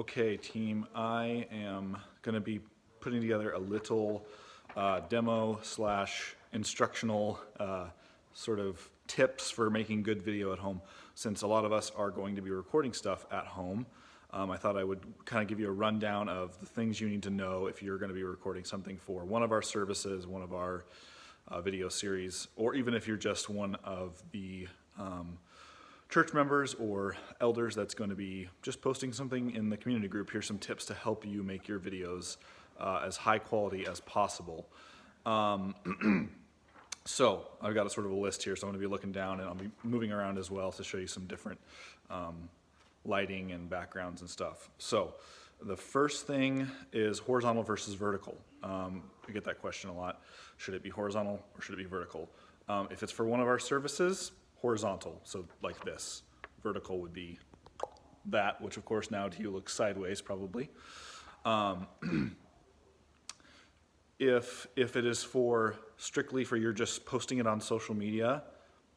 Okay, team, I am going to be putting together a little demo slash instructional sort of tips for making good video at home. Since a lot of us are going to be recording stuff at home, I thought I would kind of give you a rundown of the things you need to know if you're going to be recording something for one of our services, one of our video series, or even if you're just one of the church members or elders that's going to be just posting something in the community group. Here's some tips to help you make your videos as high quality as possible. So I've got a sort of a list here, so I'm going to be looking down and I'll be moving around as well to show you some different lighting and backgrounds and stuff. So the first thing is horizontal versus vertical. We get that question a lot. Should it be horizontal or should it be vertical? If it's for one of our services, horizontal, so like this. Vertical would be that, which of course now to you looks sideways probably. If it is for strictly for you're just posting it on social media,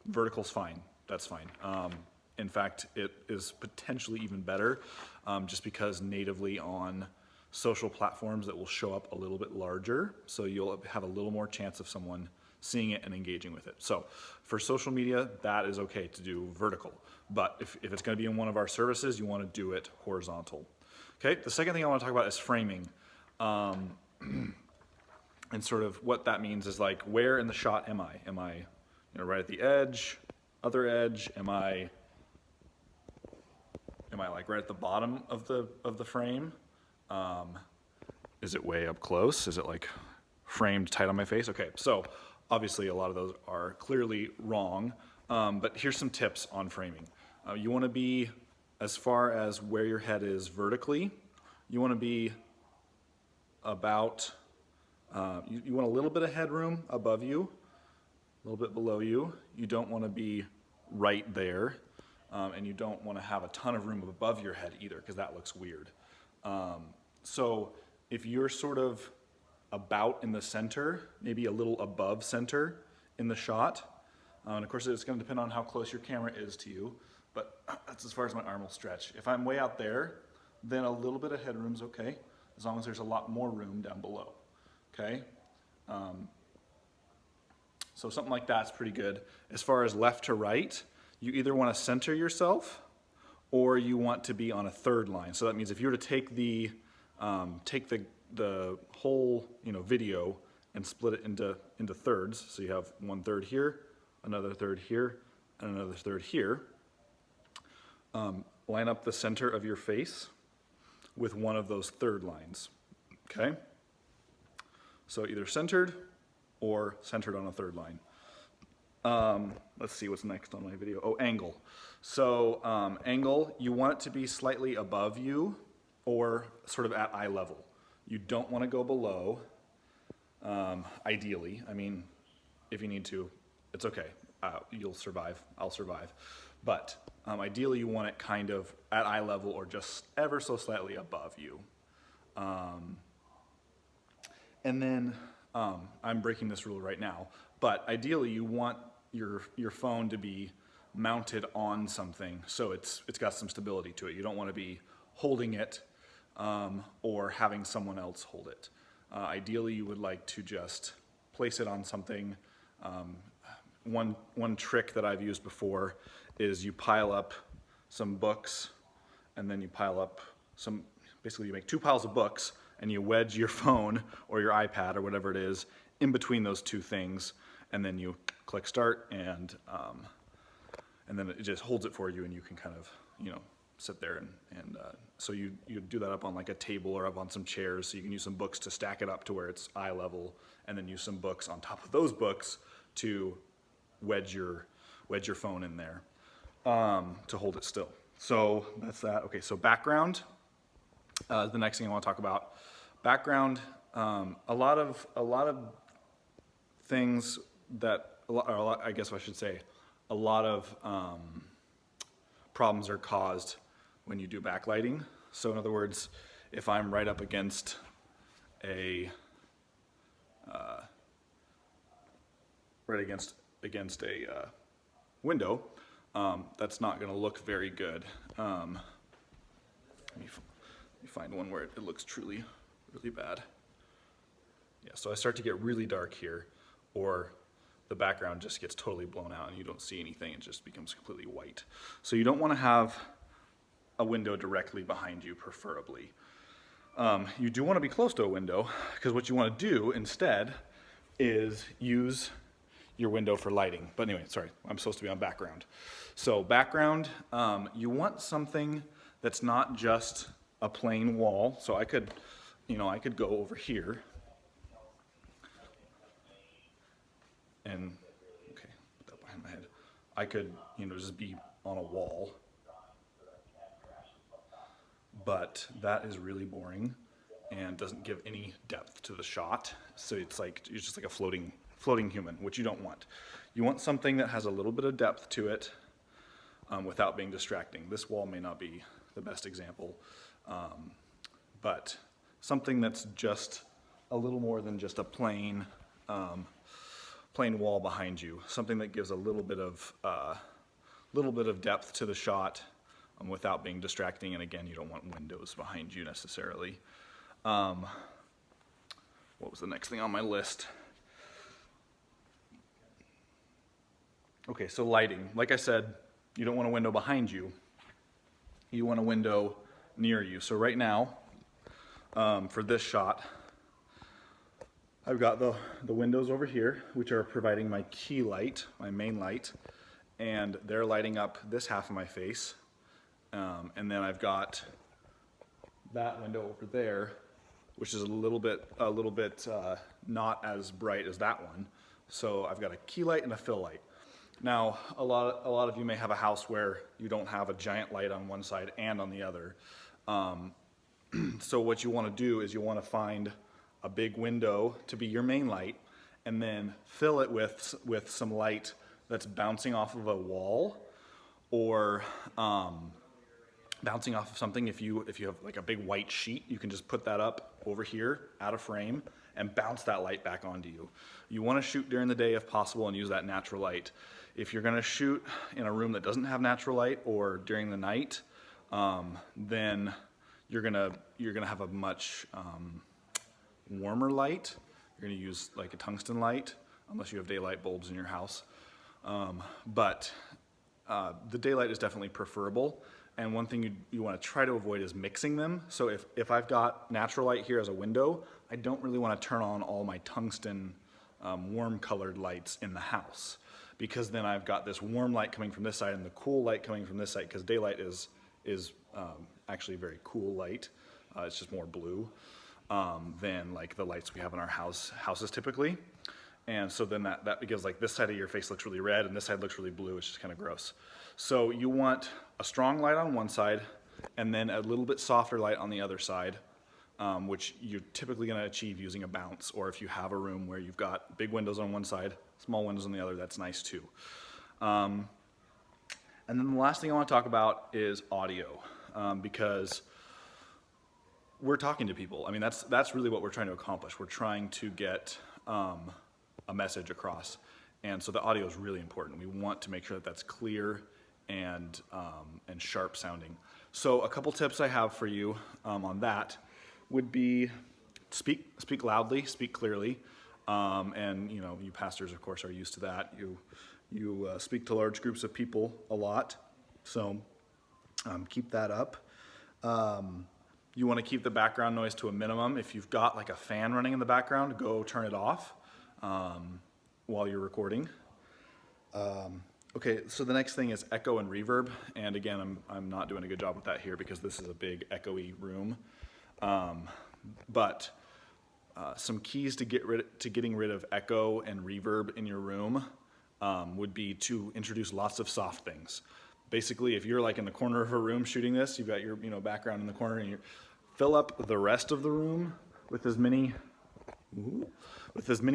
vertical's fine, that's fine. In fact, it is potentially even better just because natively on social platforms it will show up a little bit larger, so you'll have a little more chance of someone seeing it and engaging with it. So for social media, that is okay to do vertical. But if it's going to be in one of our services, you want to do it horizontal. Okay, the second thing I want to talk about is framing. And sort of what that means is like, where in the shot am I? Am I right at the edge, other edge? Am I like right at the bottom of the frame? Is it way up close? Is it like framed tight on my face? Okay, so obviously a lot of those are clearly wrong, but here's some tips on framing. You want to be, as far as where your head is vertically, you want to be about, you want a little bit of headroom above you, a little bit below you. You don't want to be right there, and you don't want to have a ton of room above your head either, because that looks weird. So if you're sort of about in the center, maybe a little above center in the shot. And of course it's going to depend on how close your camera is to you, but that's as far as my arm will stretch. If I'm way out there, then a little bit of headroom's okay, as long as there's a lot more room down below, okay? So something like that's pretty good. As far as left to right, you either want to center yourself or you want to be on a third line. So that means if you were to take the whole video and split it into thirds, so you have one third here, another third here, and another third here. Line up the center of your face with one of those third lines, okay? So either centered or centered on a third line. Let's see what's next on my video. Oh, angle. So angle, you want it to be slightly above you or sort of at eye level. You don't want to go below, ideally. I mean, if you need to, it's okay. You'll survive, I'll survive. But ideally you want it kind of at eye level or just ever so slightly above you. And then, I'm breaking this rule right now, but ideally you want your phone to be mounted on something so it's got some stability to it. You don't want to be holding it or having someone else hold it. Ideally, you would like to just place it on something. One trick that I've used before is you pile up some books and then you pile up basically you make two piles of books and you wedge your phone or your iPad or whatever it is in between those two things, and then you click start and then it just holds it for you and you can kind of, sit there and so you do that up on like a table or up on some chairs, so you can use some books to stack it up to where it's eye level, and then use some books on top of those books to wedge your phone in there to hold it still. So that's that. Okay, so background, the next thing I want to talk about. Background, a lot of things that, I guess I should say, a lot of problems are caused when you do backlighting. So in other words, if I'm right up against a window, that's not going to look very good. find one where it looks truly really bad. Yeah, so I start to get really dark here, or the background just gets totally blown out and you don't see anything, it just becomes completely white. So you don't want to have a window directly behind you, preferably. You do want to be close to a window, because what you want to do instead is use your window for lighting. But anyway, sorry, I'm supposed to be on background. So background, you want something that's not just a plain wall. So I could go over here and, okay, put that behind my head. I could, just be on a wall. But that is really boring and doesn't give any depth to the shot. So it's just like a floating human, which you don't want. You want something that has a little bit of depth to it without being distracting. This wall may not be the best example, but something that's just a little more than just a plain wall behind you. Something that gives a little bit of depth to the shot without being distracting. And again, you don't want windows behind you necessarily. What was the next thing on my list? Okay, so lighting. Like I said, you don't want a window behind you. You want a window near you. So right now, for this shot, I've got the windows over here, which are providing my key light, my main light, and they're lighting up this half of my face. And then I've got that window over there, which is a little bit not as bright as that one. So I've got a key light and a fill light. Now, a lot of you may have a house where you don't have a giant light on one side and on the other. So what you want to do is you want to find a big window to be your main light, and then fill it with some light that's bouncing off of a wall, or bouncing off of something. If you have like a big white sheet, you can just put that up over here out of frame and bounce that light back onto you. You want to shoot during the day if possible and use that natural light. If you're going to shoot in a room that doesn't have natural light or during the night, then you're gonna have a much warmer light. You're going to use like a tungsten light, unless you have daylight bulbs in your house. But the daylight is definitely preferable. And one thing you want to try to avoid is mixing them. So if I've got natural light here as a window, I don't really want to turn on all my tungsten warm colored lights in the house, because then I've got this warm light coming from this side and the cool light coming from this side, because daylight is actually very cool light. It's just more blue than like the lights we have in our houses typically. And so then that gives like this side of your face looks really red and this side looks really blue, which is kind of gross. So you want a strong light on one side and then a little bit softer light on the other side, which you're typically going to achieve using a bounce, or if you have a room where you've got big windows on one side, small windows on the other, that's nice too. And then the last thing I want to talk about is audio, because we're talking to people. I mean, that's really what we're trying to accomplish. We're trying to get a message across, and so the audio is really important. We want to make sure that that's clear and sharp sounding. So a couple tips I have for you on that would be speak loudly, speak clearly, and you pastors of course are used to that. You speak to large groups of people a lot, so keep that up. You want to keep the background noise to a minimum. If you've got like a fan running in the background, go turn it off while you're recording. Okay, so the next thing is echo and reverb, and again, I'm not doing a good job with that here because this is a big echoey room. But some keys to getting rid of echo and reverb in your room would be to introduce lots of soft things. Basically, if you're like in the corner of a room shooting this, you've got your background in the corner, and you fill up the rest of the room with as many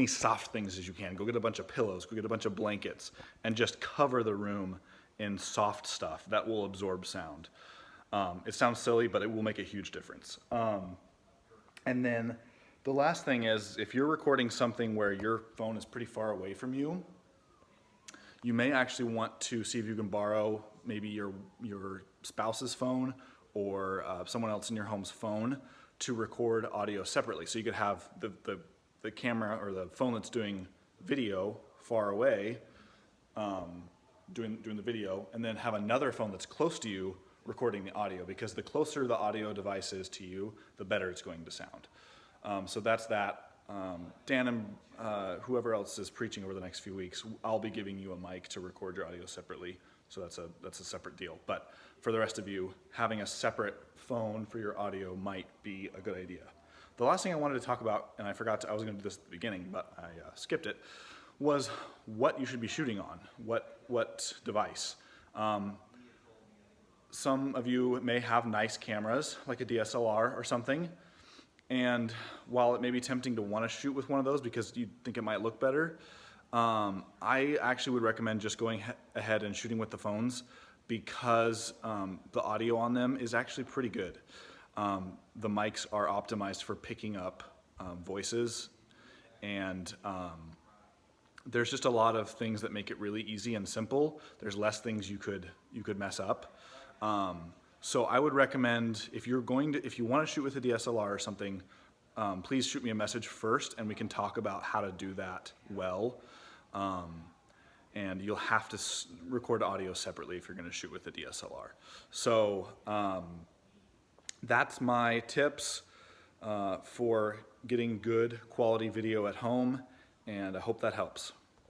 soft things as you can. Go get a bunch of pillows, go get a bunch of blankets, and just cover the room in soft stuff that will absorb sound. It sounds silly, but it will make a huge difference. And then the last thing is, if you're recording something where your phone is pretty far away from you, you may actually want to see if you can borrow maybe your spouse's phone or someone else in your home's phone to record audio separately. So you could have the camera or the phone that's doing video far away, doing the video, and then have another phone that's close to you recording the audio, because the closer the audio device is to you, the better it's going to sound. So that's that. Dan and whoever else is preaching over the next few weeks, I'll be giving you a mic to record your audio separately. So that's a separate deal. But for the rest of you, having a separate phone for your audio might be a good idea. The last thing I wanted to talk about, and I was going to do this at the beginning, but I skipped it, was what you should be shooting on, what device. Some of you may have nice cameras, like a DSLR or something, and while it may be tempting to want to shoot with one of those because you think it might look better, I actually would recommend just going ahead and shooting with the phones, because the audio on them is actually pretty good. The mics are optimized for picking up voices, and there's just a lot of things that make it really easy and simple. There's less things you could mess up. So I would recommend, if you want to shoot with a DSLR or something, please shoot me a message first, and we can talk about how to do that well. And you'll have to record audio separately if you're going to shoot with a DSLR. So that's my tips for getting good quality video at home, and I hope that helps.